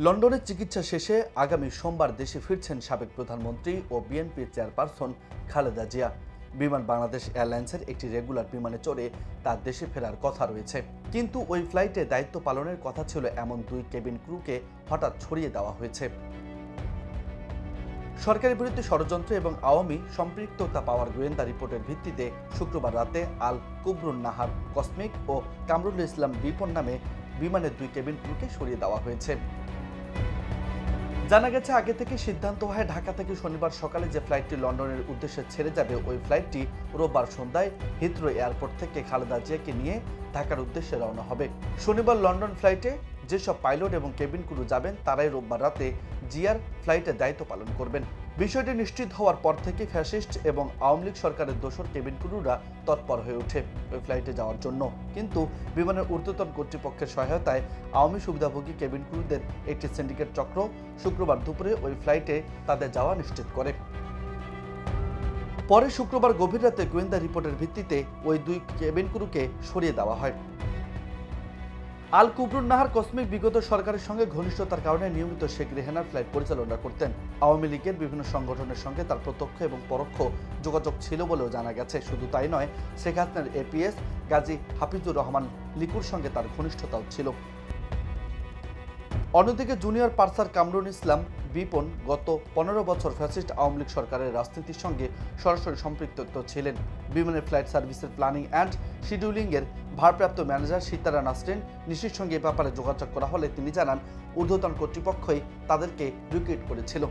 লন্ডনের চিকিৎসা শেষে আগামী সোমবার দেশে ফিরছেন সাবেক প্রধানমন্ত্রী ও বিএনপির চেয়ারপারসন খালেদা জিয়া। বিমান বাংলাদেশ এয়ারলাইন্সের একটি রেগুলার বিমানে চড়ে তার দেশে ফেরার কথা রয়েছে, কিন্তু ওই ফ্লাইটে দায়িত্ব পালনের কথা ছিল এমন 2 কেবিন ক্রুকে হঠাৎ ছড়িয়ে দেওয়া হয়েছে। সরকারের বিরুদ্ধে ষড়যন্ত্র এবং আওয়ামী সম্পৃক্ততা পাওয়ার গোয়েন্দা রিপোর্টের ভিত্তিতে শুক্রবার রাতে আল কুবরুন নাহার কসমিক ও কামরুল ইসলাম বিপন নামে বিমানের 2 কেবিন ক্রুকে সরিয়ে দেওয়া হয়েছে। জানা গেছে, আগে থেকে সিদ্ধান্ত হয় ঢাকা থেকে শনিবার সকালে যে ফ্লাইটটি লন্ডনের উদ্দেশ্যে ছেড়ে যাবে, ওই ফ্লাইটটি রোববার সন্ধ্যায় হিথ্রো এয়ারপোর্ট থেকে খালেদা জিয়াকে নিয়ে ঢাকার উদ্দেশ্যে রওনা হবে। শনিবার লন্ডন ফ্লাইটে যেসব পাইলট এবং কেবিন ক্রু যাবেন তারাই রোববার রাতে জিয়ার ফ্লাইটের দায়িত্ব পালন করবেন। বিষয়টি নিশ্চিত হওয়ার পর থেকে ফ্যাসিস্ট এবং আওয়ামী লীগ সরকারের দোসর কেবিন ক্রুরা তৎপর হয়ে ওঠে ওই ফ্লাইটে যাওয়ার জন্য, কিন্তু বিমানের ঊর্ধ্বতন কর্তৃপক্ষের সহায়তায় আওয়ামী সুবিধাভোগী কেবিন ক্রুদের একটি সিন্ডিকেট চক্র শুক্রবার দুপুরে ওই ফ্লাইটে তাদের যাওয়া নিশ্চিত করে। পরে শুক্রবার গভীর রাতে গোয়েন্দা রিপোর্টের ভিত্তিতে ওই 2 কেবিন ক্রুকে সরিয়ে দেওয়া হয়। আল কুবরুন নাহার কসমিক বিগত সরকারের সঙ্গে ঘনিষ্ঠতার কারণে নিয়মিত শেখ রেহানার ফ্লাইট পরিচালনা করতেন। আওয়ামী লীগের বিভিন্ন সংগঠনের সঙ্গে তার প্রত্যক্ষ এবং পরোক্ষ যোগাযোগ ছিল বলেও জানা গেছে। শুধু তাই নয়, শেখ হাসিনার এপিএস গাজী হাফিজুর রহমান লিকুর সঙ্গে তার ঘনিষ্ঠতাও ছিল। অন্যদিকে জুনিয়র পার্সার কামরুল ইসলাম বিপন গত 15 বছর ফ্যাসিস্ট আওয়ামী লীগ সরকারের রাজনীতির সঙ্গে সরাসরি সম্পৃক্ত ছিলেন। বিমানের ফ্লাইট সার্ভিসের প্ল্যানিং অ্যান্ড শিডিউলিংয়ের ভারপ্রাপ্ত ম্যানেজার সিতারা নাসরিন নিশির সঙ্গে এ ব্যাপারে যোগাযোগ করা হলে তিনি জানান, ঊর্ধ্বতন কর্তৃপক্ষই তাদেরকে রিক্রুট করেছিল।